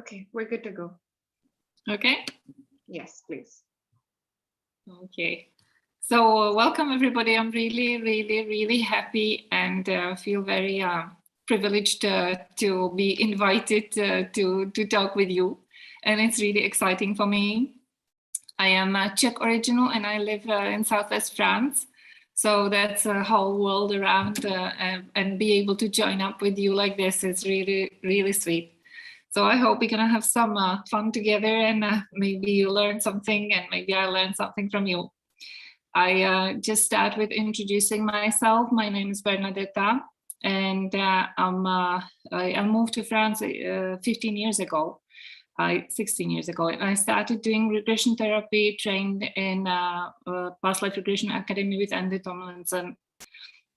Okay, we're good to go. Okay. Yes, please. Okay. So welcome everybody. I'm really happy and feel very privileged to be invited to talk with you. And it's really exciting for me. I am a Czech original and I live in Southwest France. So that's a whole world around and be able to join up with you like this is really sweet. So I hope we're gonna have some fun together and maybe you learn something and maybe I learn something from you. I just start with introducing myself. My name is Bernadeta and I moved to France 16 years ago, and I started doing regression therapy, trained in Past Life Regression Academy with Andy Tomlinson,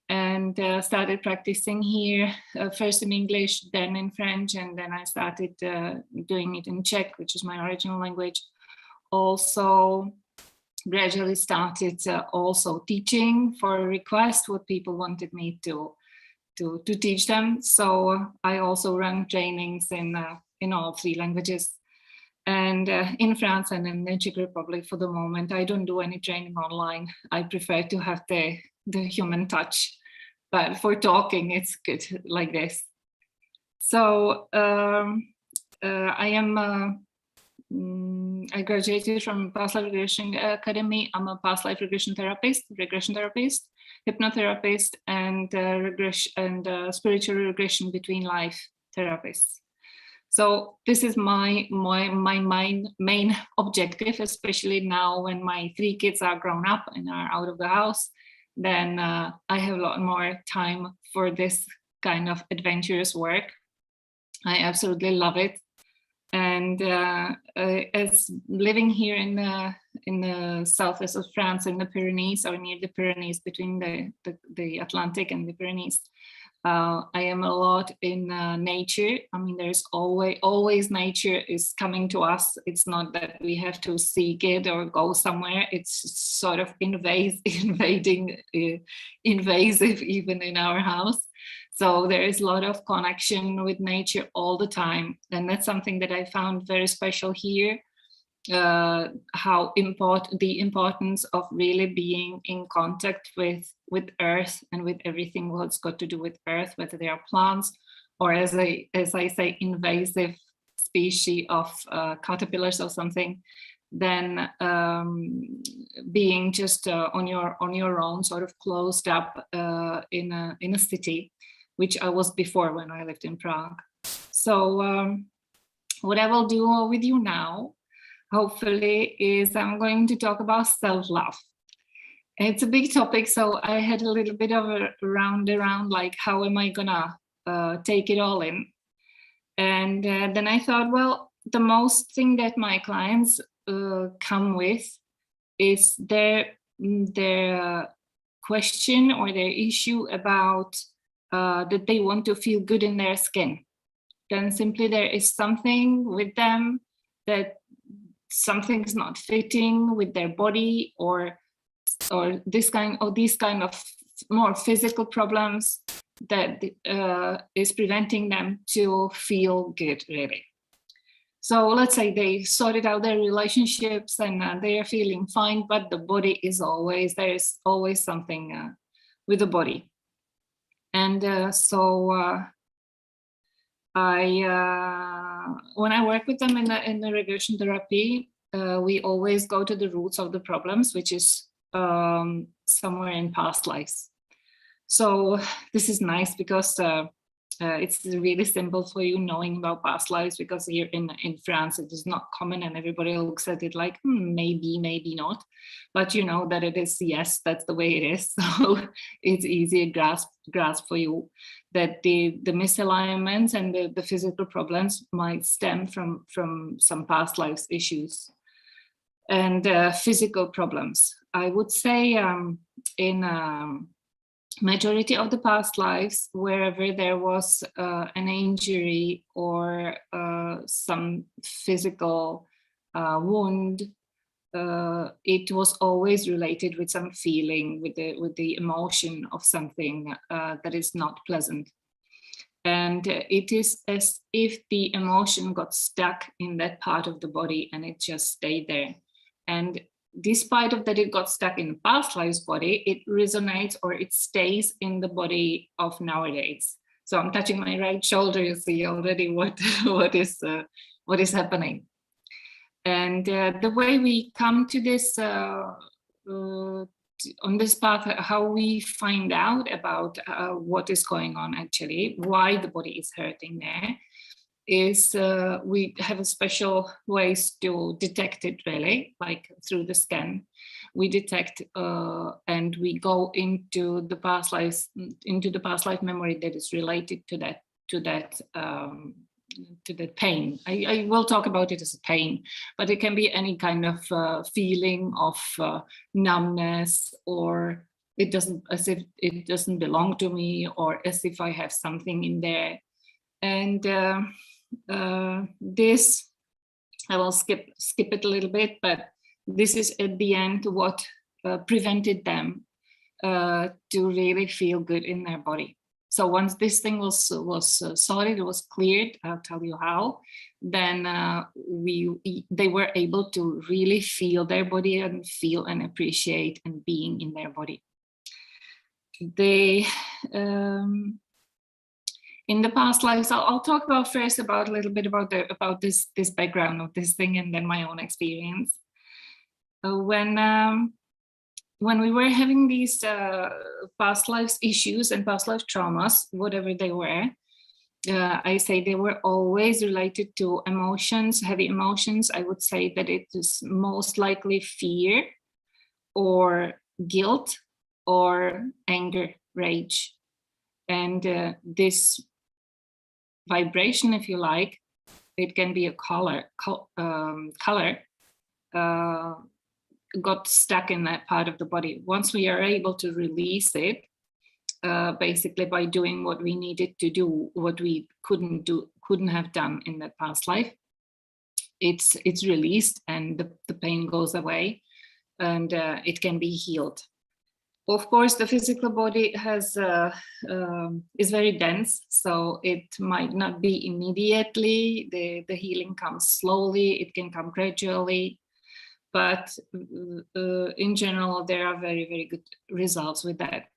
and started practicing here, first in English, then in French, and then I started doing it in Czech, which is my original language. Also, gradually started also teaching for a request, what people wanted me to teach them. So I also run trainings in all three languages. And in France and in the Czech Republic for the moment, I don't do any training online. I prefer to have the human touch, but for talking, it's good like this. So I graduated from Past Life Regression Academy. I'm a past life regression therapist, hypnotherapist, and spiritual regression between life therapist. So this is my main objective, especially now when my 3 kids are grown up and are out of the house. Then I have a lot more time for this kind of adventurous work. I absolutely love it. And as living here in the southwest of France, in the Pyrenees, or near the Pyrenees, between the Atlantic and the Pyrenees, I am a lot in nature. I mean, there's always nature is coming to us. It's not that we have to seek it or go somewhere. It's sort of invasive even in our house. So there is a lot of connection with nature all the time. And that's something that I found very special here. How the importance of really being in contact with earth and with everything what's got to do with earth, whether they are plants or as I say, invasive species of caterpillars or something, then being just on your own, sort of closed up in a city, which I was before when I lived in Prague. So what I will do with you now, hopefully, is I'm going to talk about self-love. It's a big topic, so I had a little bit of a round around, like, how am I gonna take it all in? And then I thought, well, the most thing that my clients come with is their question or their issue about that they want to feel good in their skin. Then simply there is something with them that something's not fitting with their body, or these kind of more physical problems that is preventing them to feel good, really. So let's say they sorted out their relationships and they are feeling fine, but the body is there is always something with the body. And when I work with them in the regression therapy, we always go to the roots of the problems, which is somewhere in past lives. So this is nice because it's really simple for you knowing about past lives, because here in France it is not common and everybody looks at it like maybe not, but you know that it is, yes, that's the way it is. So it's easy to grasp for you that the misalignments and the physical problems might stem from some past lives issues. And physical problems, I would say, in majority of the past lives, wherever there was an injury or some physical wound, it was always related with some feeling, with the emotion of something that is not pleasant. And it is as if the emotion got stuck in that part of the body and it just stayed there. And despite of that it got stuck in the past life's body, it resonates or it stays in the body of nowadays. So I'm touching my right shoulder, you see already what is happening. And the way we come to this on this path, how we find out about what is going on actually, why the body is hurting there, is we have a special ways to detect it, really, like through the scan. We detect and we go into the past life memory that is related to that pain. I will talk about it as a pain, but it can be any kind of feeling of numbness, or it doesn't, as if it doesn't belong to me, or as if I have something in there. And this, I will skip it a little bit, but this is at the end what prevented them to really feel good in their body. So once this thing was sorted, it was cleared, I'll tell you how, then they were able to really feel their body and feel and appreciate and being in their body. They, in the past lives, I'll talk about first about a little bit about this background of this thing, and then my own experience. When we were having these past lives issues and past life traumas, whatever they were, I say they were always related to emotions, heavy emotions. I would say that it is most likely fear or guilt or anger, rage. And this vibration, if you like, it can be a color, got stuck in that part of the body. Once we are able to release it, basically by doing what we needed to do, what we couldn't have done in that past life, it's released and the pain goes away, and it can be healed. Of course, the physical body has is very dense, so it might not be immediately. The healing comes slowly. It can come gradually. But in general, there are very, very good results with that.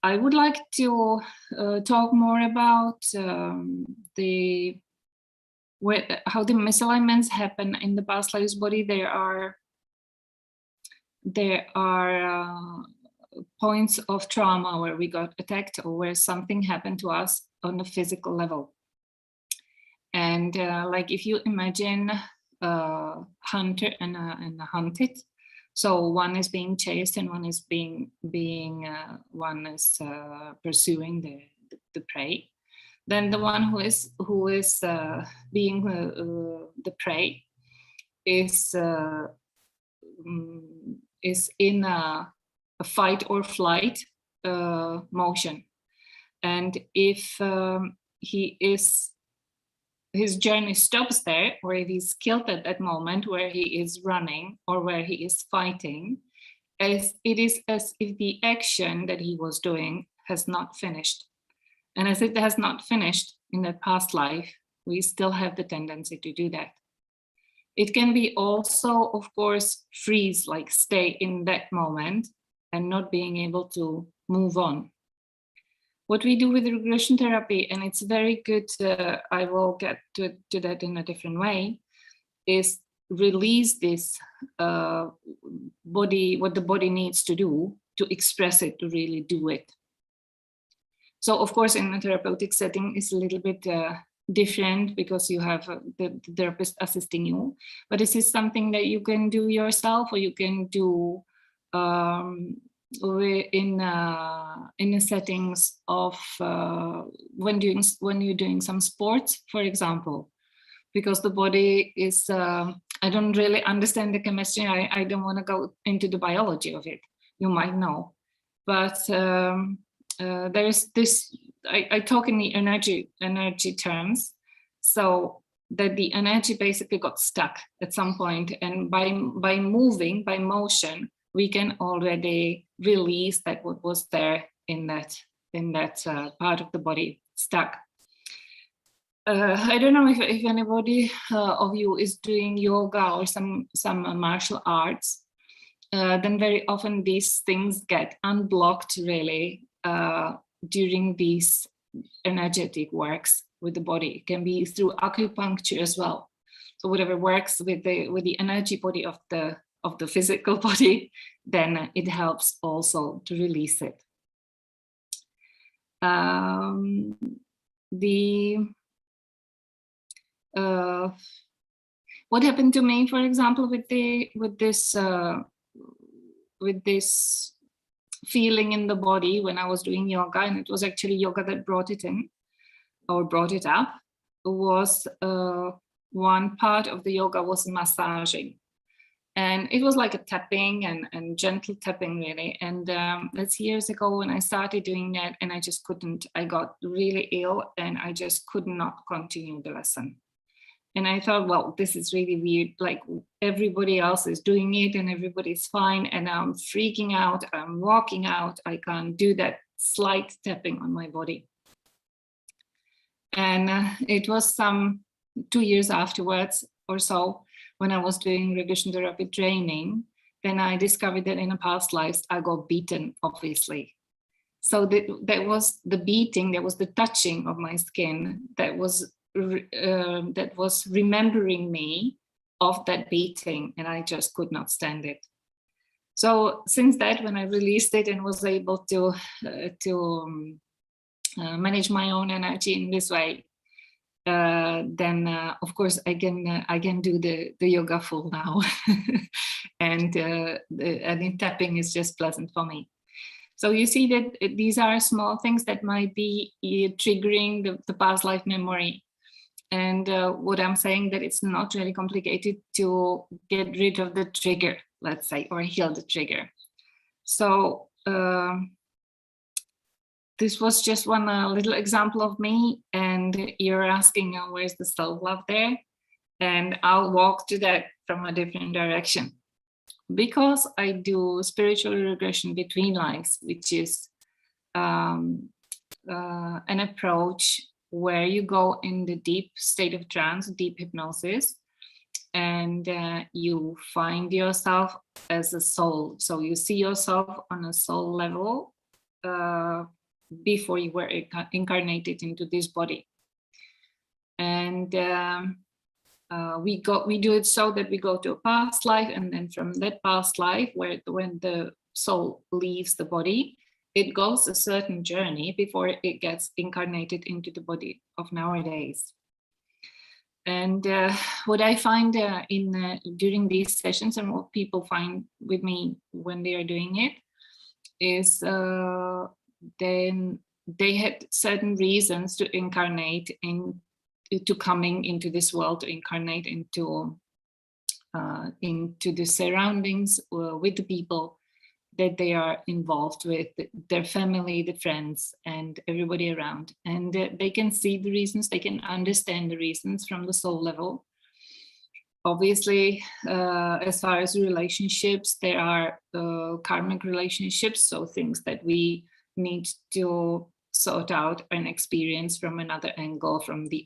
I would like to talk more about how the misalignments happen in the past lives body. There are points of trauma where we got attacked or where something happened to us on the physical level. And like if you imagine hunter and a hunted, so one is being chased and one is pursuing the prey. Then the one who is being the prey is in a fight or flight motion, and if his journey stops there, or if he's killed at that moment where he is running or where he is fighting, it is as if the action that he was doing has not finished. And as it has not finished in that past life, we still have the tendency to do that. It can be also, of course, freeze, like stay in that moment and not being able to move on. What we do with regression therapy, and it's very good, I will get to that in a different way, is release this body, what the body needs to do to express it, to really do it. So of course, in a therapeutic setting, it's a little bit different because you have the therapist assisting you, but this is something that you can do yourself, or you can do in the settings of when you're doing some sports, for example, because the body is, I don't really understand the chemistry. I don't want to go into the biology of it. You might know, but there is this, I talk in the energy terms, so that the energy basically got stuck at some point, and by moving, by motion, we can already release that what was there in that part of the body. stuck. I don't know if anybody of you is doing yoga or some martial arts. Then very often these things get unblocked really during these energetic works with the body. It can be through acupuncture as well. So whatever works with the energy body of the physical body, then it helps also to release it. What happened to me, for example, with this feeling in the body when I was doing yoga, and it was actually yoga that brought it in or brought it up, was one part of the yoga was massaging. And it was like a tapping and gentle tapping really. And that's years ago when I started doing that, and I just couldn't, I got really ill and I just could not continue the lesson. And I thought, well, this is really weird. Like everybody else is doing it and everybody's fine. And I'm freaking out. I'm walking out. I can't do that slight tapping on my body. And it was some 2 years afterwards or so, when I was doing regression therapy training, then I discovered that in a past life, I got beaten, obviously. So that was the beating, that was the touching of my skin, that was remembering me of that beating, and I just could not stand it. So since that, when I released it and was able to manage my own energy in this way, then of course I can do the yoga full now, and the tapping is just pleasant for me. So you see that these are small things that might be triggering the past life memory. And what I'm saying, that it's not really complicated to get rid of the trigger, let's say, or heal the trigger. So this was just one little example of me, and you're asking where's the self-love there? And I'll walk to that from a different direction. Because I do spiritual regression between lives, which is an approach where you go in the deep state of trance, deep hypnosis, and you find yourself as a soul. So you see yourself on a soul level before you were incarnated into this body. And we do it so that we go to a past life, and then from that past life, when the soul leaves the body, it goes a certain journey before it gets incarnated into the body of nowadays. And what I find during these sessions, and what people find with me when they are doing it, is then they had certain reasons to incarnate into coming into this world, to incarnate into the surroundings with the people that they are involved with, their family, the friends, and everybody around. And they can see the reasons, they can understand the reasons from the soul level. Obviously, as far as relationships, there are karmic relationships, so things that we need to sort out and experience from another angle, from the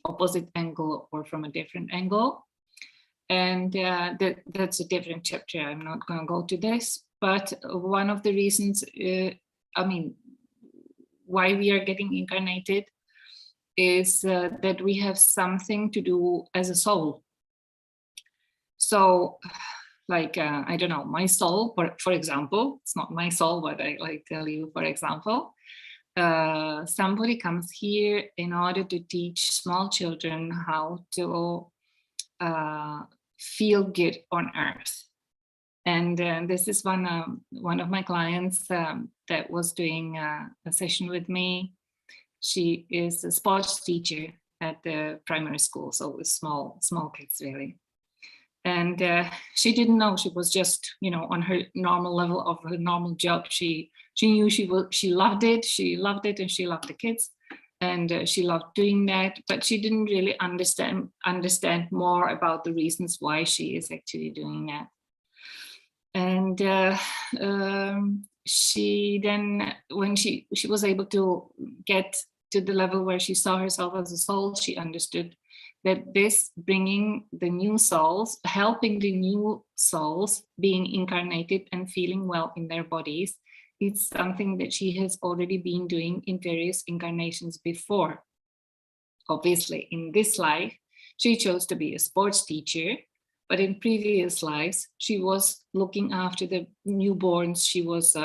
opposite angle, or from a different angle. And that's a different chapter. I'm not going to go to this, but one of the reasons, why we are getting incarnated is that we have something to do as a soul. So, like, I don't know, my soul, for example, it's not my soul, but I like tell you, for example, somebody comes here in order to teach small children how to feel good on earth. And this is one of my clients that was doing a session with me. She is a sports teacher at the primary school, so with small kids really. And she didn't know, she was just, on her normal level of her normal job. She knew she loved it, and she loved the kids, and she loved doing that, but she didn't really understand more about the reasons why she is actually doing that. And she then, when she was able to get to the level where she saw herself as a soul, she understood that this bringing the new souls, helping the new souls being incarnated and feeling well in their bodies, it's something that she has already been doing in various incarnations before. Obviously, in this life, she chose to be a sports teacher, but in previous lives, she was looking after the newborns. She was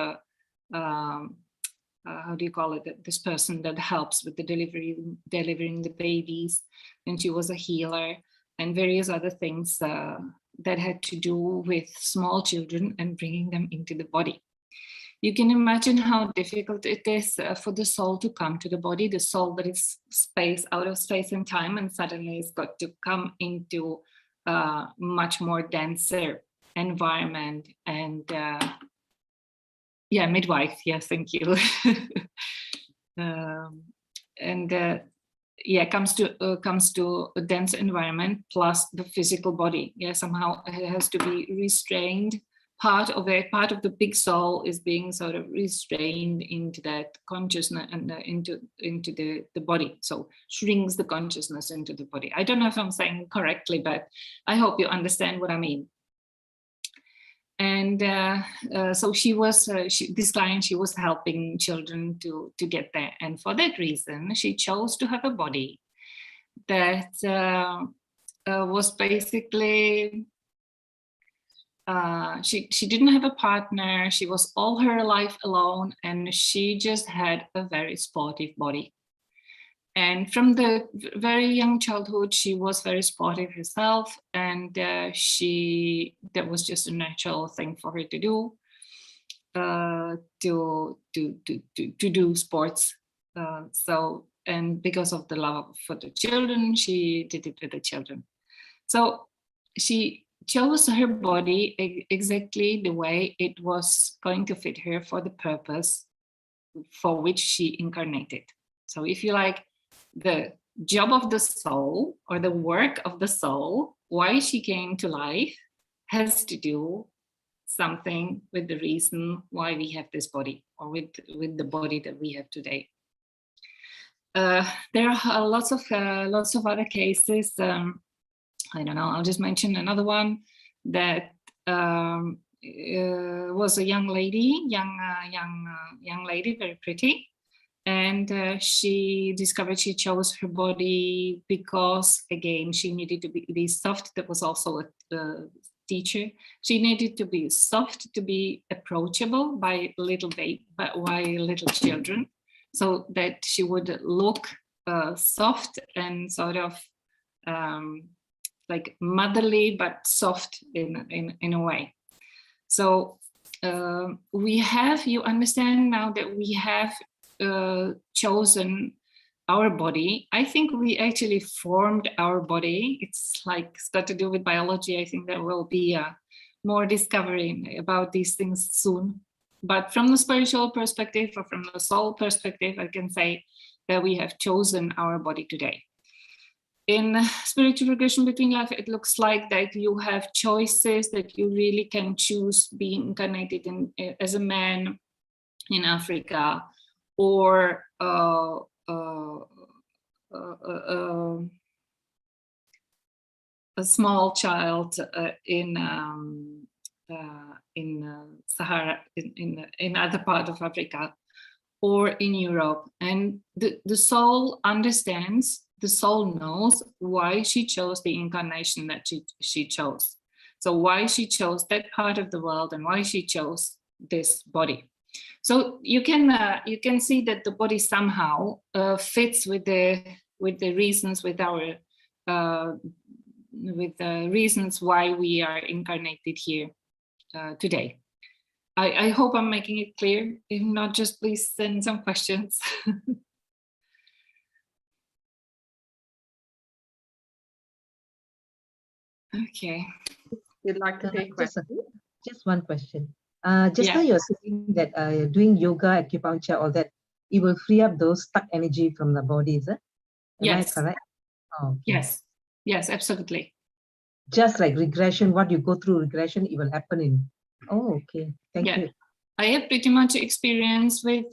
how do you call it? This person that helps with the delivering the babies. And she was a healer and various other things that had to do with small children and bringing them into the body. You can imagine how difficult it is for the soul to come to the body, the soul that is out of space and time, and suddenly it's got to come into a much more denser environment. And midwife, yes, thank you. Comes to a dense environment plus the physical body. Somehow it has to be restrained. Part of the big soul is being sort of restrained into that consciousness and into the body. So shrinks the consciousness into the body. I don't know if I'm saying correctly, but I hope you understand what I mean. And so she was this client. She was helping children to get there, and for that reason, she chose to have a body that was basically. She didn't have a partner. She was all her life alone, and she just had a very sportive body. And from the very young childhood, she was very sportive herself, and that was just a natural thing for her to do, to do sports. And because of the love for the children, she did it with the children. So she chose her body exactly the way it was going to fit her for the purpose for which she incarnated. So if you like, the job of the soul or the work of the soul, why she came to life, has to do something with the reason why we have this body, or with the body that we have today. There are lots of other cases. I don't know, I'll just mention another one that was a young lady, very pretty. And she discovered she chose her body because, again, she needed to be soft. That was also a teacher. She needed to be soft to be approachable by little children, so that she would look soft and sort of like motherly, but soft in a way. So you understand now that we have chosen our body. I think we actually formed our body. It's got to do with biology. I think there will be more discovery about these things soon. But from the spiritual perspective, or from the soul perspective, I can say that we have chosen our body today. In spiritual regression between life, it looks like that you have choices, that you really can choose being incarnated as a man in Africa, or a small child in Sahara, in other part of Africa, or in Europe. And the soul understands, the soul knows why she chose the incarnation that she chose. So why she chose that part of the world, and why she chose this body. So you can see that the body somehow fits with the reasons, with the reasons why we are incarnated here today. I hope I'm making it clear. If not, just please send some questions. Okay. You'd like to take questions? Just one question. Now you're saying that doing yoga, acupuncture, all that, it will free up those stuck energy from the body, is it? Am I correct? Oh, okay. Yes, absolutely. Just like regression, what you go through regression, it will happen in. Oh, okay. Thank you. I have pretty much experience with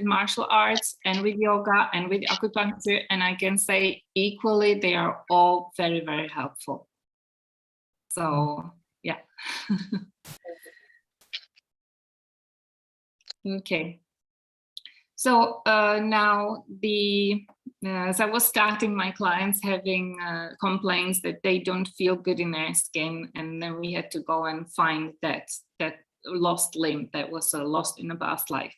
martial arts and with yoga and with acupuncture, and I can say equally they are all very, very helpful. So yeah. Okay. So now as I was starting, my clients having complaints that they don't feel good in their skin, and then we had to go and find that lost limb that was lost in a past life.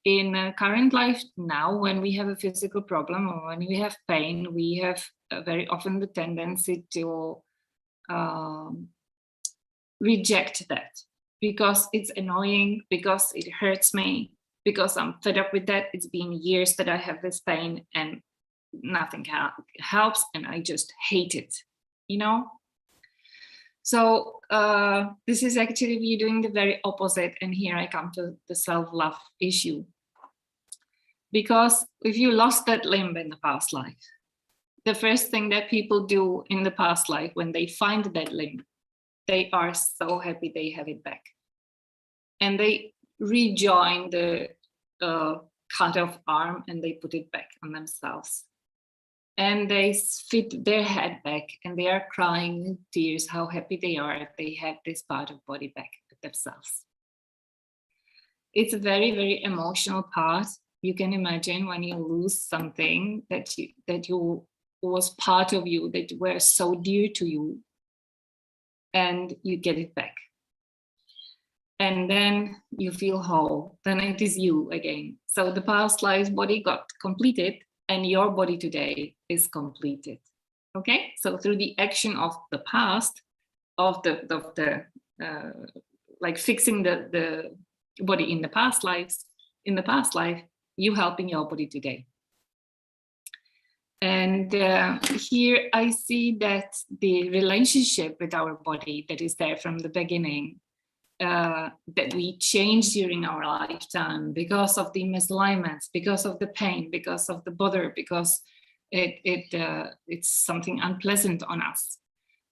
In current life now, when we have a physical problem or when we have pain, we have very often the tendency to reject that because it's annoying, because it hurts me, because I'm fed up with that. It's been years that I have this pain and nothing helps, and I just hate it, you know? So this is actually you doing the very opposite, and here I come to the self-love issue. Because if you lost that limb in the past life, the first thing that people do in the past life when they find that limb, they are so happy they have it back. And they rejoin the cut off arm and they put it back on themselves. And they fit their head back and they are crying with tears how happy they are if they have this part of body back with themselves. It's a very, very emotional part. You can imagine when you lose something that was part of you, that were so dear to you, and you get it back. And then you feel whole, then it is you again. So the past life's body got completed and your body today is completed. Okay, so through the action of the past, like fixing the body in the past life, you helping your body today. And here I see that the relationship with our body that is there from the beginning, that we change during our lifetime because of the misalignments, because of the pain, because of the bother, because it's something unpleasant on us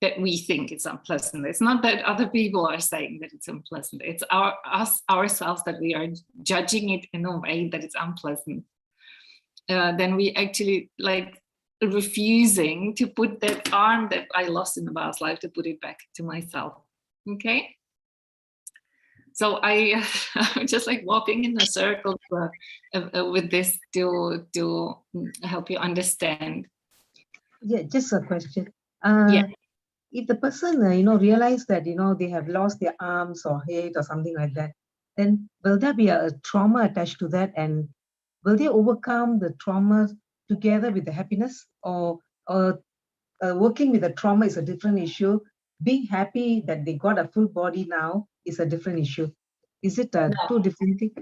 that we think it's unpleasant. It's not that other people are saying that it's unpleasant. It's ourselves that we are judging it in a way that it's unpleasant. Then we actually like refusing to put that arm that I lost in the past life to put it back to myself. Okay. So I'm just like walking in a circle with this to help you understand. Yeah, just a question. Yeah. If the person, realize that, they have lost their arms or head or something like that, then will there be a trauma attached to that? And will they overcome the trauma together with the happiness? Or working with the trauma is a different issue? Being happy that they got a full body now is a different issue. Is it two different things?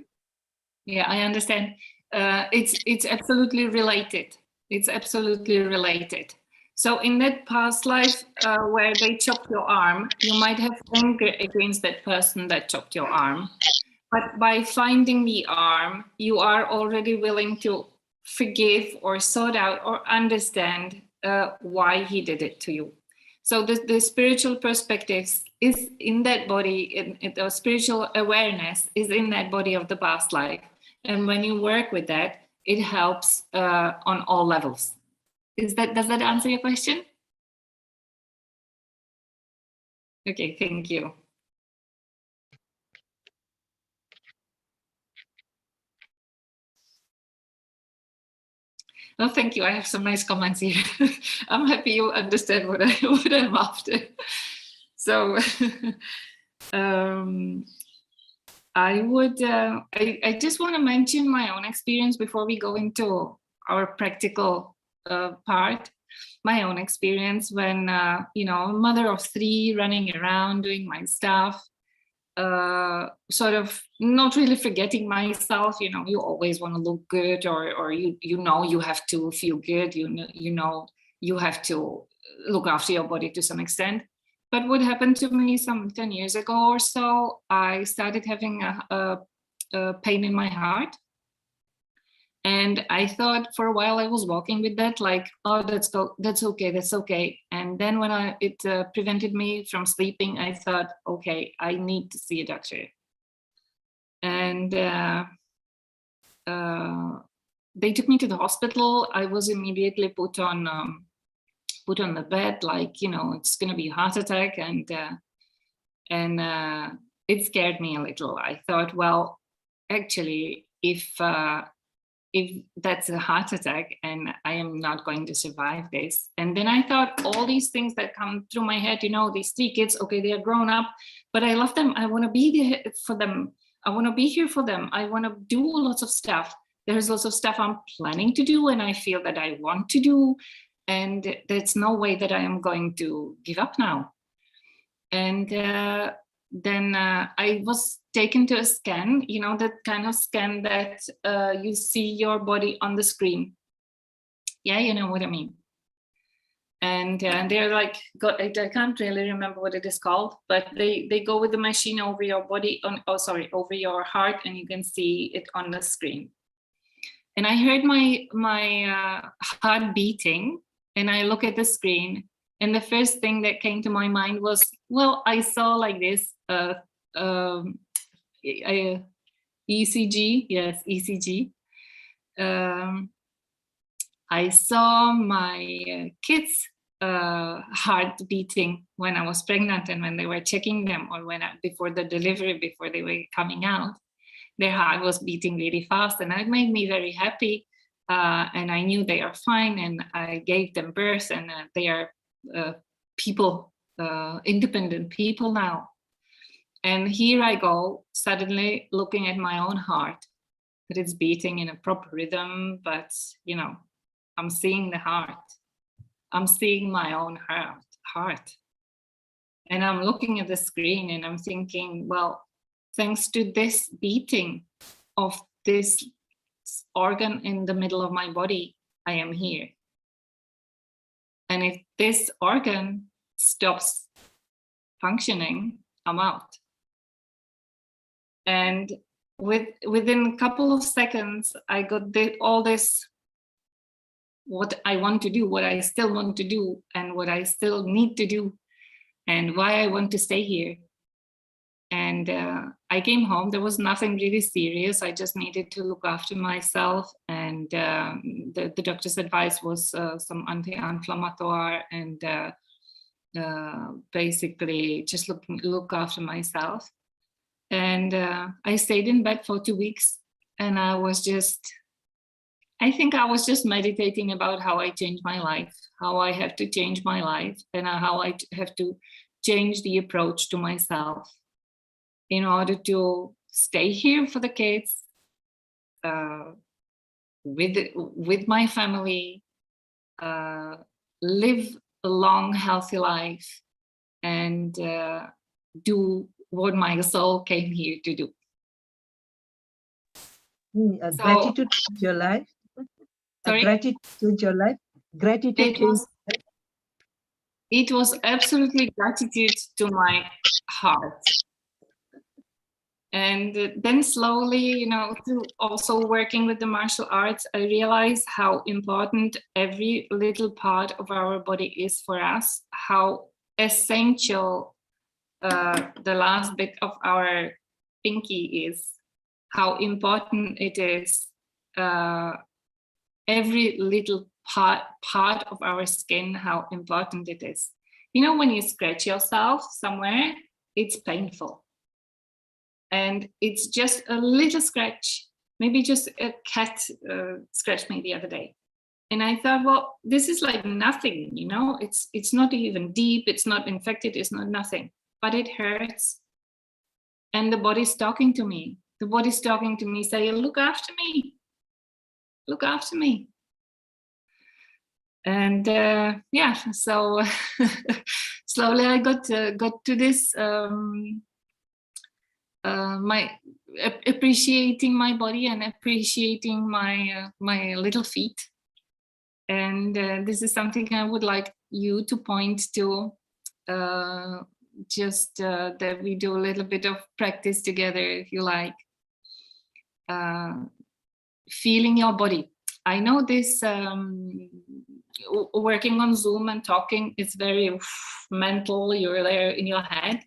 Yeah, I understand. It's absolutely related. It's absolutely related. So in that past life where they chopped your arm, you might have anger against that person that chopped your arm. But by finding the arm, you are already willing to forgive or sort out or understand why he did it to you. So the spiritual perspective is in that body, the spiritual awareness is in that body of the past life. And when you work with that, it helps on all levels. Does that answer your question? Okay, thank you. Oh, thank you. I have some nice comments here. I'm happy you understand what I'm after. So I just want to mention my own experience before we go into our practical part. My own experience when, mother of 3 running around doing my stuff, sort of not really forgetting myself. You always want to look good, or you have to feel good. You have to look after your body to some extent. But what happened to me some 10 years ago or so, I started having a pain in my heart. And I thought for a while I was walking with that, like, oh, that's okay. And then when it prevented me from sleeping, I thought, okay, I need to see a doctor. And they took me to the hospital. I was immediately put on the bed, like, you know, it's going to be a heart attack. And it scared me a little. I thought, well, actually, if that's a heart attack and I am not going to survive this. And then I thought all these things that come through my head, you know, these 3 kids, okay, they are grown up, but I love them. I want to be there for them. I want to be here for them. I want to do lots of stuff. There's lots of stuff I'm planning to do and I feel that I want to do. And there's no way that I am going to give up now. And then I was taken to a scan, you know, that kind of scan that you see your body on the screen. Yeah, you know what I mean. And they're like, I can't really remember what it is called, but they go with the machine over your body, over your heart, and you can see it on the screen. And I heard my heart beating, and I look at the screen, and the first thing that came to my mind was, well, I saw like this ECG, yes, ECG. I saw my kids' heart beating when I was pregnant and when they were checking them, or before the delivery, before they were coming out, their heart was beating really fast, and that made me very happy. And I knew they are fine, and I gave them birth, and they are people, independent people now. And here I go, suddenly looking at my own heart, that it's beating in a proper rhythm, but, you know, I'm seeing the heart. I'm seeing my own heart. And I'm looking at the screen and I'm thinking, well, thanks to this beating of this organ in the middle of my body, I am here. And if this organ stops functioning, I'm out. And within a couple of seconds, I got all this, what I want to do, what I still want to do, and what I still need to do, and why I want to stay here. And I came home. There was nothing really serious. I just needed to look after myself. And the doctor's advice was some anti-inflammatory and basically just look after myself. And I stayed in bed for 2 weeks, and I think I was just meditating about how I change my life, how I have to change my life, and how I have to change the approach to myself in order to stay here for the kids, with my family, live a long, healthy life, and do what my soul came here to do. Gratitude to your life. Sorry? Gratitude to your life. Gratitude it was absolutely gratitude to my heart. And then slowly, you know, through also working with the martial arts, I realized how important every little part of our body is for us, how essential the last bit of our pinky is, how important it is, every little part of our skin, how important it is. You know, when you scratch yourself somewhere, it's painful. And it's just a little scratch, maybe just a cat scratched me the other day. And I thought, well, this is like nothing, you know, it's not even deep, it's not infected, it's not nothing, but it hurts. And the body's talking to me. The body's talking to me, saying, look after me, look after me. And yeah, so slowly I got to this, my appreciating my body and appreciating my little feet. And this is something I would like you to point to, just that we do a little bit of practice together, if you like. Feeling your body. I know this working on Zoom and talking is very mental, you're there in your head.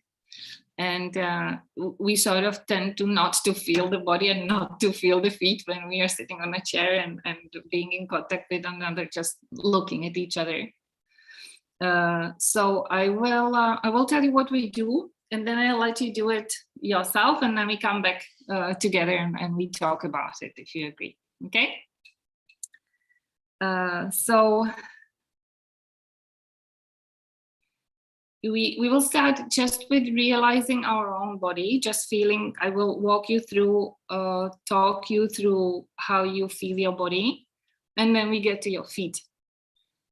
And we sort of tend to not to feel the body and not to feel the feet when we are sitting on a chair and being in contact with another, just looking at each other. So I will tell you what we do, and then I'll let you do it yourself, and then we come back together and we talk about it, if you agree. Okay? So we will start just with realizing our own body, just feeling. I will walk you through, talk you through how you feel your body, and then we get to your feet.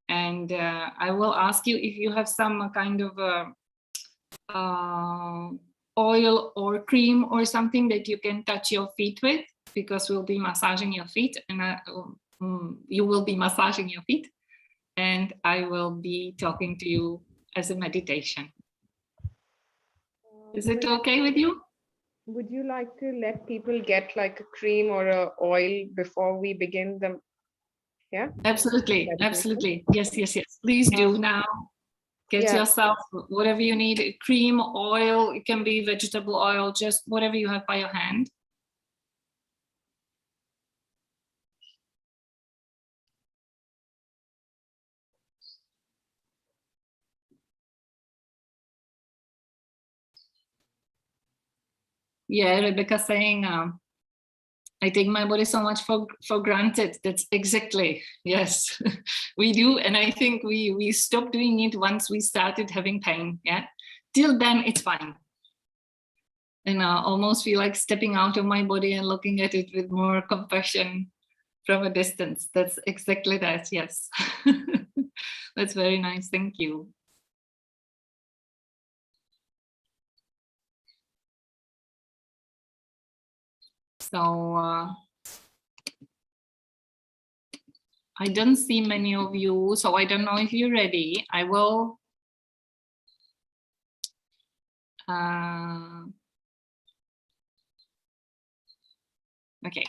And I will ask you if you have some kind of oil or cream or something that you can touch your feet with, because we'll be massaging your feet, and you will be massaging your feet, and I will be talking to you as a meditation. Is it okay with you? Would you like to let people get like a cream or a oil before we begin the? Yeah. Absolutely, Meditation? absolutely. Yes, yes, yes. Please do now. Get Yeah. yourself whatever you need, cream, oil, it can be vegetable oil, just whatever you have by your hand. Yeah, Rebecca saying, I take my body so much for granted. That's exactly, yes, we do. And I think we stopped doing it once we started having pain, yeah? Till then, it's fine. And I almost feel like stepping out of my body and looking at it with more compassion from a distance. That's exactly that, yes. That's very nice, thank you. So I don't see many of you, so I don't know if you're ready. I will okay.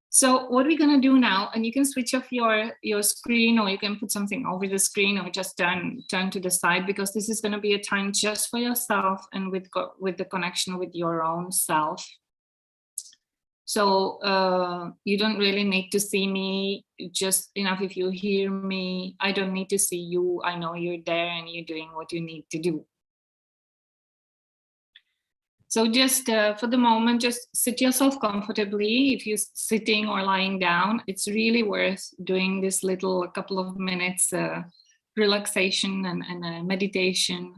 So what we're gonna do now, and you can switch off your screen, or you can put something over the screen, or just turn to the side, because this is gonna be a time just for yourself and with the connection with your own self. So you don't really need to see me, just enough if you hear me. I don't need to see you. I know you're there and you're doing what you need to do. So just for the moment, just sit yourself comfortably. If you're sitting or lying down, it's really worth doing this little couple of minutes relaxation and meditation,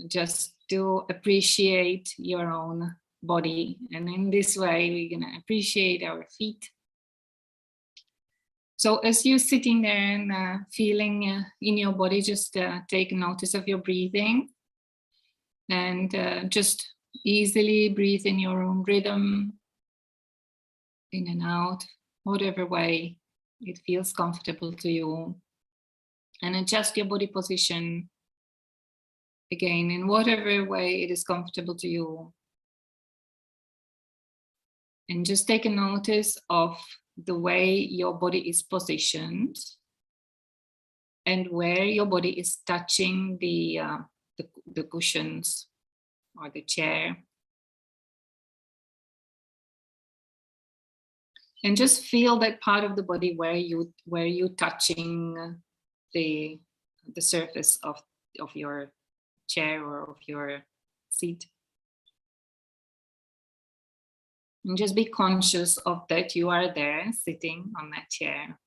just to appreciate your own body. And in this way, we're gonna appreciate our feet. So as you're sitting there and feeling in your body, just take notice of your breathing, and just easily breathe in your own rhythm, in and out, whatever way it feels comfortable to you. And adjust your body position again in whatever way it is comfortable to you. And just take a notice of the way your body is positioned and where your body is touching the cushions or the chair. And just feel that part of the body where you touching the surface of your chair or of your seat. And just be conscious of that you are there sitting on that chair.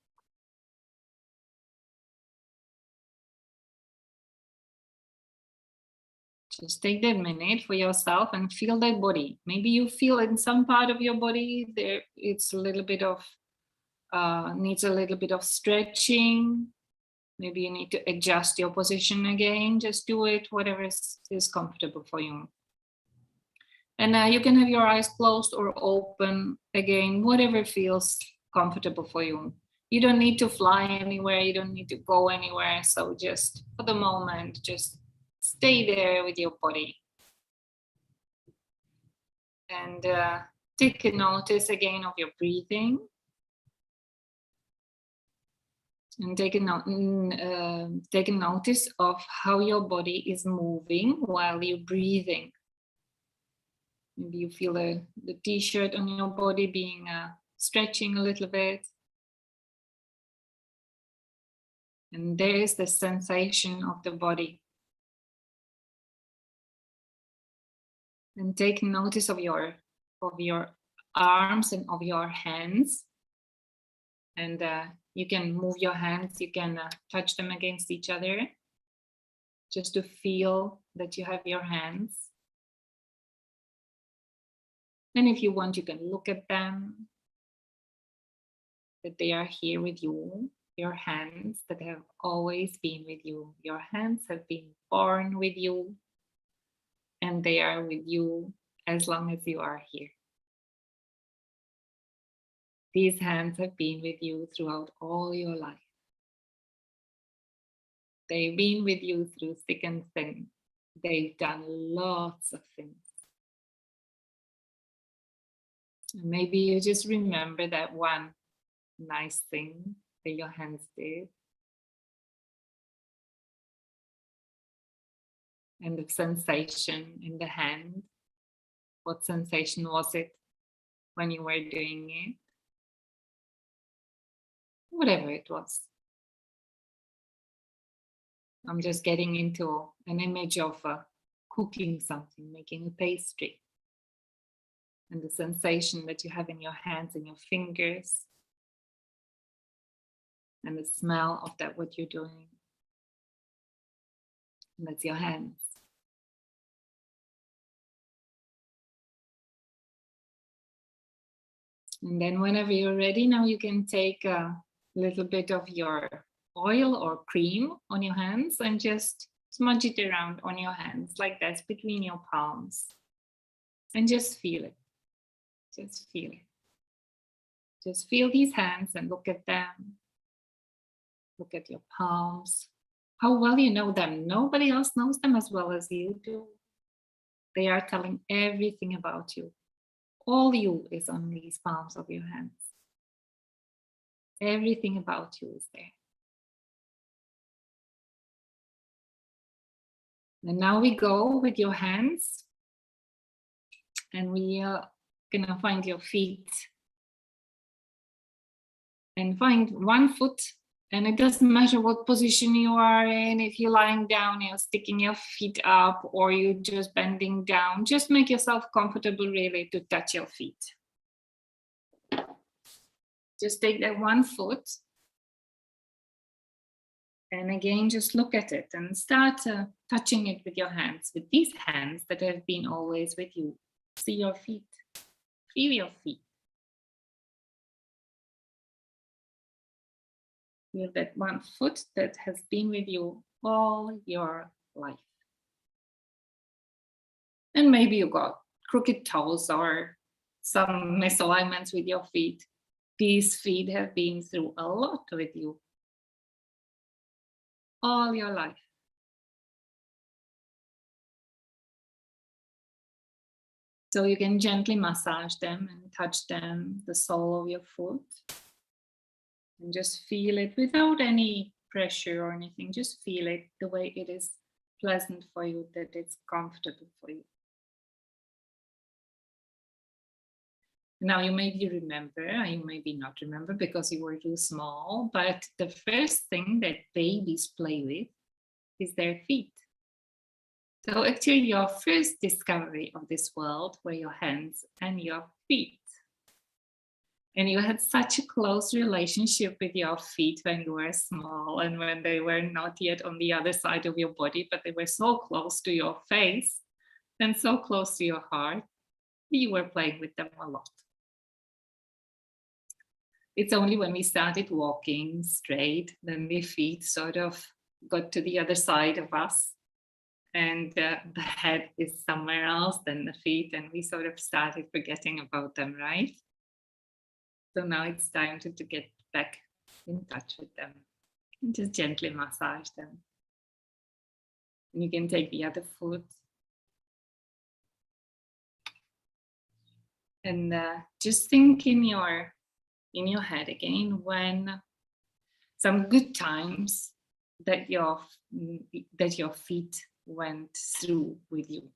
Just take that minute for yourself and feel that body. Maybe you feel in some part of your body there it's a little bit of needs a little bit of stretching. Maybe you need to adjust your position again. Just do it whatever is comfortable for you. And you can have your eyes closed or open again, whatever feels comfortable for you. You don't need to fly anywhere. You don't need to go anywhere. So just for the moment, just stay there with your body. And take a notice again of your breathing. And take a notice of how your body is moving while you're breathing. Maybe you feel the t-shirt on your body being stretching a little bit. And there is the sensation of the body. And take notice of your arms and of your hands. And you can move your hands, you can touch them against each other, just to feel that you have your hands. And if you want, you can look at them, that they are here with you, your hands that have always been with you. Your hands have been born with you, and they are with you as long as you are here. These hands have been with you throughout all your life. They've been with you through thick and thin. They've done lots of things. Maybe you just remember that one nice thing that your hands did. And the sensation in the hand. What sensation was it when you were doing it? Whatever it was. I'm just getting into an image of cooking something, making a pastry. And the sensation that you have in your hands and your fingers. And the smell of that, what you're doing. And that's your hands. And then whenever you're ready, now you can take a little bit of your oil or cream on your hands and just smudge it around on your hands like that between your palms. And just feel it. Just feel it. Just feel these hands and look at them. Look at your palms. How well you know them. Nobody else knows them as well as you do. They are telling everything about you. All you is on these palms of your hands. Everything about you is there. And now we go with your hands and we are gonna find your feet and find one foot, and it doesn't matter what position you are in. If you're lying down, you're sticking your feet up, or you're just bending down, just make yourself comfortable really to touch your feet. Just take that one foot and again just look at it and start touching it with your hands, with these hands that have been always with you. See your feet, feel your feet. Feel that one foot that has been with you all your life. And maybe you got crooked toes or some misalignments with your feet. These feet have been through a lot with you all your life. So you can gently massage them and touch them, the sole of your foot. And just feel it without any pressure or anything. Just feel it the way it is pleasant for you, that it's comfortable for you. Now you maybe remember, you maybe not remember because you were too small, but the first thing that babies play with is their feet. So actually your first discovery of this world were your hands and your feet. And you had such a close relationship with your feet when you were small and when they were not yet on the other side of your body, but they were so close to your face and so close to your heart. You were playing with them a lot. It's only when we started walking straight, then the feet sort of got to the other side of us. And the head is somewhere else than the feet. And we sort of started forgetting about them, right? So now it's time to get back in touch with them and just gently massage them. And you can take the other foot and just think in your head again when some good times that your feet went through with you.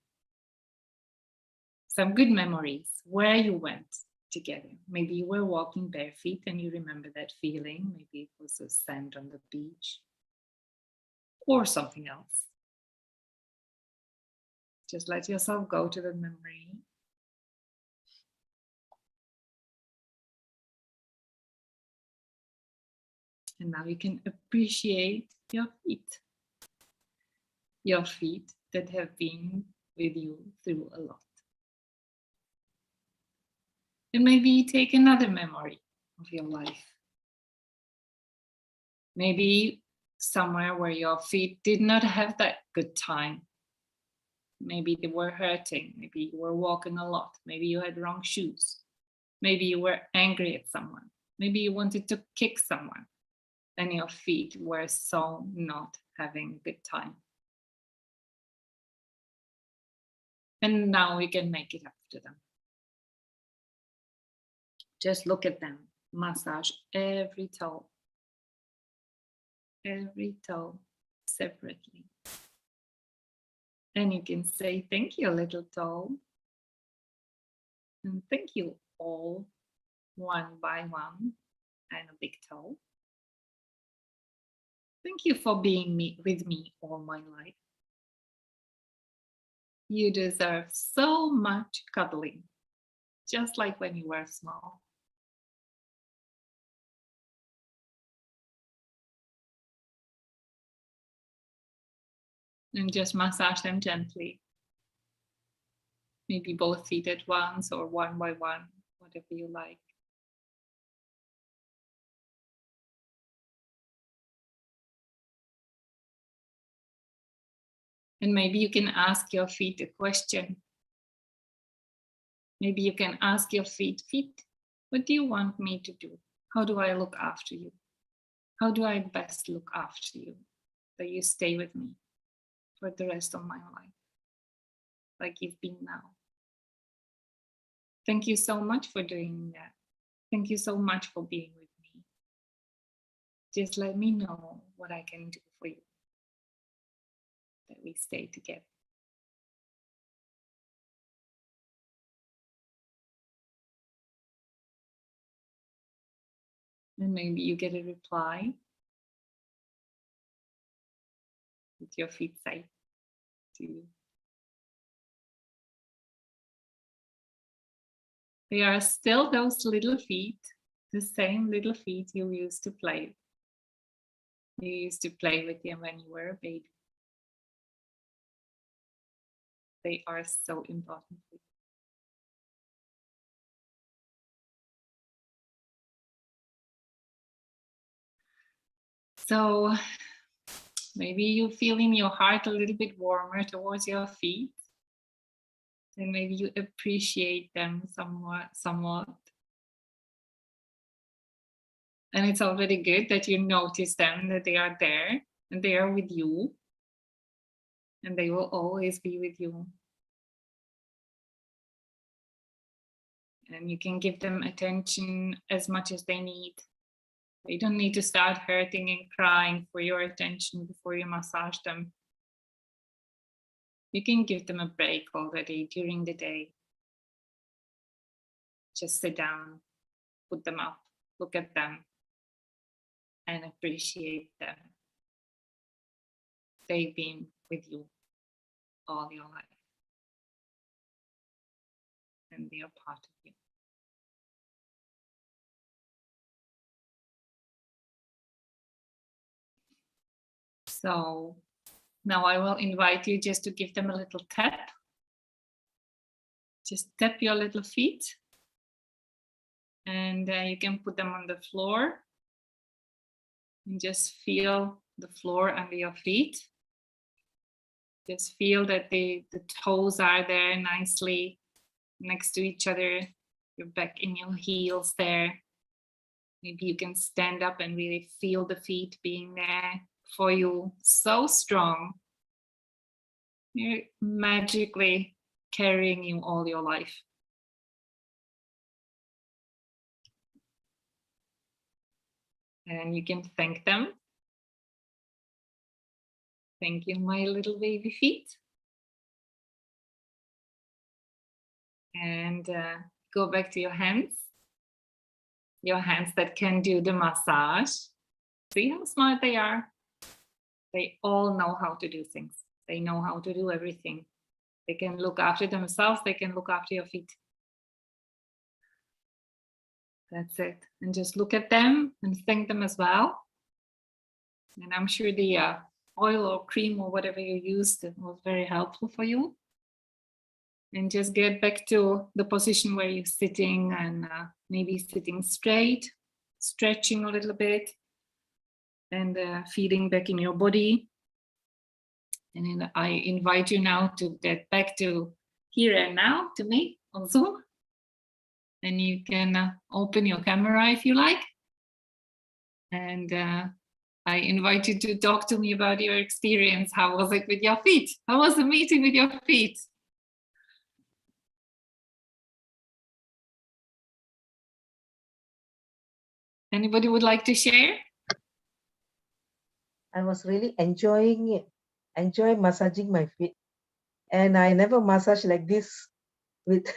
Some good memories where you went together. Maybe you were walking bare feet and you remember that feeling. Maybe it was the sand on the beach or something else. Just let yourself go to the memory. And now you can appreciate your feet that have been with you through a lot. And maybe you take another memory of your life. Maybe somewhere where your feet did not have that good time. Maybe they were hurting. Maybe you were walking a lot. Maybe you had wrong shoes. Maybe you were angry at someone. Maybe you wanted to kick someone and your feet were so not having a good time. And now we can make it up to them. Just look at them, massage every toe separately. And you can say, thank you, little toe. And thank you all, one by one, and a big toe. Thank you for being with me all my life. You deserve so much cuddling, just like when you were small. And just massage them gently. Maybe both feet at once or one by one, whatever you like. And maybe you can ask your feet a question. Maybe you can ask your feet, what do you want me to do? How do I look after you? How do I best look after you? That you stay with me for the rest of my life, like you've been now. Thank you so much for doing that. Thank you so much for being with me. Just let me know what I can do for you, that we stay together. And maybe you get a reply with your feet say to you. They are still those little feet, the same little feet you used to play. You used to play with them when you were a baby. They are so important for you. So maybe you feel in your heart a little bit warmer towards your feet. And maybe you appreciate them somewhat. And it's already good that you notice them, that they are there and they are with you. And they will always be with you. And you can give them attention as much as they need. They don't need to start hurting and crying for your attention before you massage them. You can give them a break already during the day. Just sit down, put them up, look at them, and appreciate them. They've been with you all your life. And they are part of you. So now I will invite you just to give them a little tap. Just tap your little feet. And you can put them on the floor. And just feel the floor under your feet. Just feel that the toes are there nicely next to each other. You're back in your heels there. Maybe you can stand up and really feel the feet being there for you. So strong. You're magically carrying you all your life. and you can thank them. Thank you, my little baby feet. And go back to your hands that can do the massage. See how smart they are? They all know how to do things. They know how to do everything. They can look after themselves. They can look after your feet. That's it. And just look at them and thank them as well. And I'm sure the oil or cream or whatever you used was very helpful for you. And just get back to the position where you're sitting, and maybe sitting straight, stretching a little bit, and feeling back in your body. And then I invite you now to get back to here and now, to me on Zoom. And you can open your camera if you like. And I invite you to talk to me about your experience. How was it with your feet? How was the meeting with your feet? Anybody would like to share? I was really enjoying it, enjoy massaging my feet. And I never massage like this with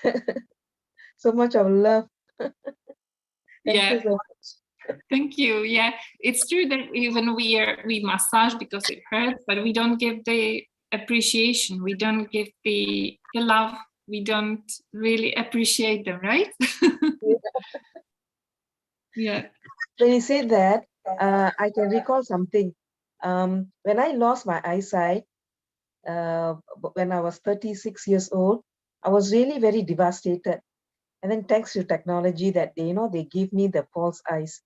so much of love. Thank you so much. Thank you. Yeah, it's true that even we massage because it hurts, but we don't give the appreciation. We don't give the love. We don't really appreciate them, right? Yeah. When you say that, I can recall something. When I lost my eyesight, when I was 36 years old, I was really very devastated. And then thanks to technology that they give me the false eyes.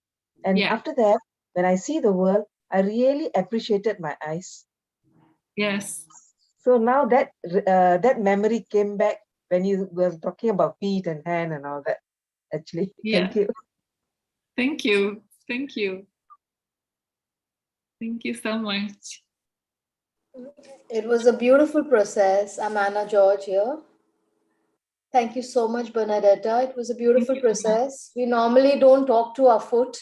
And after that, when I see the world, I really appreciated my eyes. Yes. So now that that memory came back when you were talking about feet and hand and all that. Actually, thank you. Thank you. Thank you. Thank you so much. It was a beautiful process. I'm Anna George here. Thank you so much, Bernadeta. It was a beautiful process. We normally don't talk to our foot.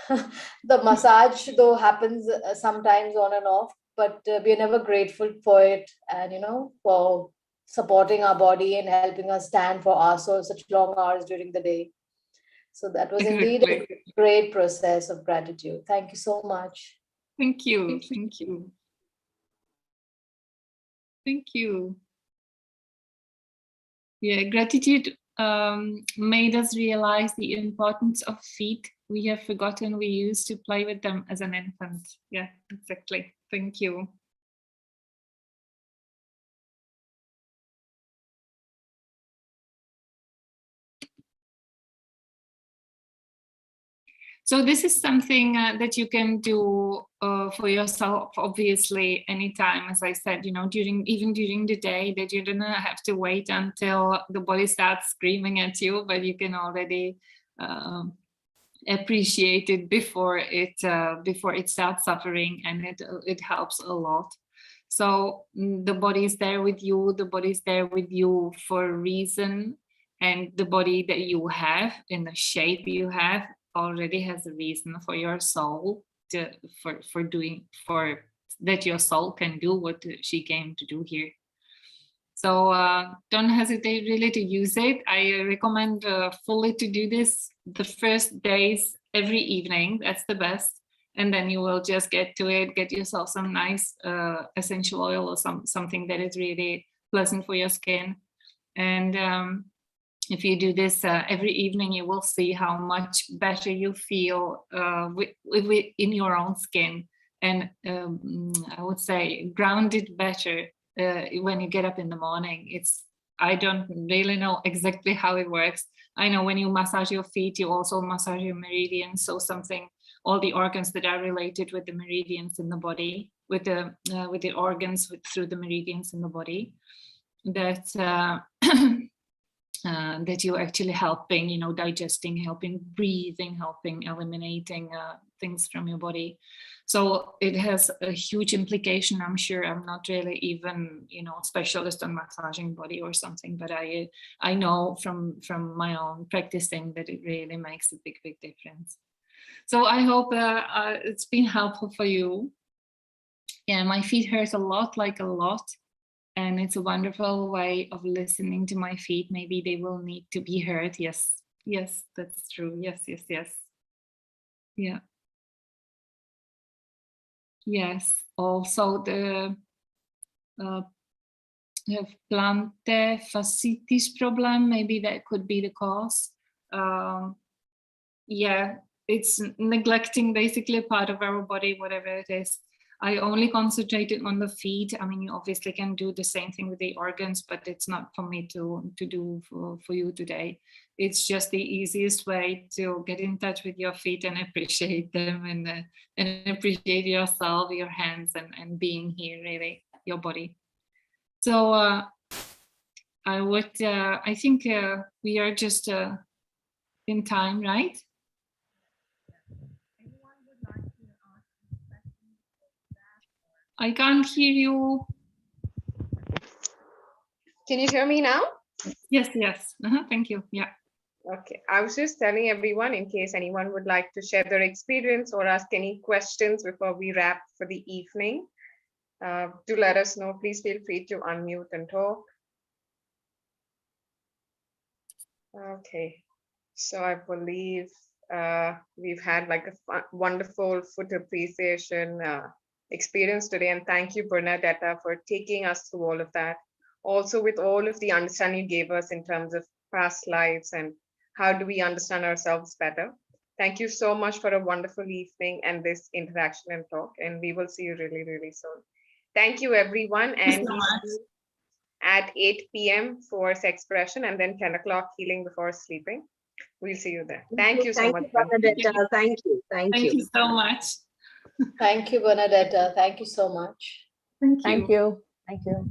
The massage, though, happens sometimes on and off, but we're never grateful for it, and for supporting our body and helping us stand for hours, so such long hours during the day. So that was indeed a great process of gratitude. Thank you so much. Thank you. Thank you. Thank you. Yeah, gratitude made us realize the importance of feet. We have forgotten we used to play with them as an infant. Yeah, exactly. Thank you. So this is something that you can do for yourself, obviously, anytime, as I said, even during the day, that you don't have to wait until the body starts screaming at you, but you can already appreciate it before it starts suffering, and it helps a lot. So the body is there with you. The body is there with you for a reason, and the body that you have in the shape you have already has a reason for your soul for that your soul can do what she came to do here. So don't hesitate really to use it. I recommend fully to do this the first days every evening. That's the best. And then you will just get to it, get yourself some nice essential oil or something that is really pleasant for your skin. And if you do this every evening, you will see how much better you feel in your own skin. And I would say grounded better when you get up in the morning. I don't really know exactly how it works. I know when you massage your feet, you also massage your meridians. So all the organs that are related with the meridians in the body, with the organs through the meridians in the body, that you're actually helping, digesting, helping breathing, helping eliminating things from your body. So it has a huge implication. I'm sure I'm not really even, specialist on massaging body or something, but I know from my own practicing that it really makes a big difference. So I hope it's been helpful for you. Yeah, my feet hurt a lot, like a lot. And it's a wonderful way of listening to my feet. Maybe they will need to be heard. Yes, yes, that's true. Yes, yes, yes. Yeah. Yes, also the plantar fasciitis problem, maybe that could be the cause. Yeah, it's neglecting basically a part of our body, whatever it is. I only concentrated on the feet. I mean, you obviously can do the same thing with the organs, but it's not for me to do for you today. It's just the easiest way to get in touch with your feet and appreciate them, and appreciate yourself, your hands, and being here, really, your body. So I think we are just in time, right? I can't hear you. Can you hear me now? Yes, yes. Thank you. Yeah. Okay, I was just telling everyone in case anyone would like to share their experience or ask any questions before we wrap for the evening. Do let us know. Please feel free to unmute and talk. Okay, so I believe we've had like a wonderful foot appreciation experience today, and thank you, Bernadeta, for taking us through all of that. Also, with all of the understanding you gave us in terms of past lives and how do we understand ourselves better. Thank you so much for a wonderful evening and this interaction and talk, and we will see you really, really soon. Thank you, everyone, and we see you at 8 p.m. for Sexpression, and then 10 o'clock healing before sleeping. We'll see you there. Thank you so much. Bernadeta. Thank you. Thank you so much. Thank you, Bernadeta. Thank you so much. Thank you. Thank you. Thank you.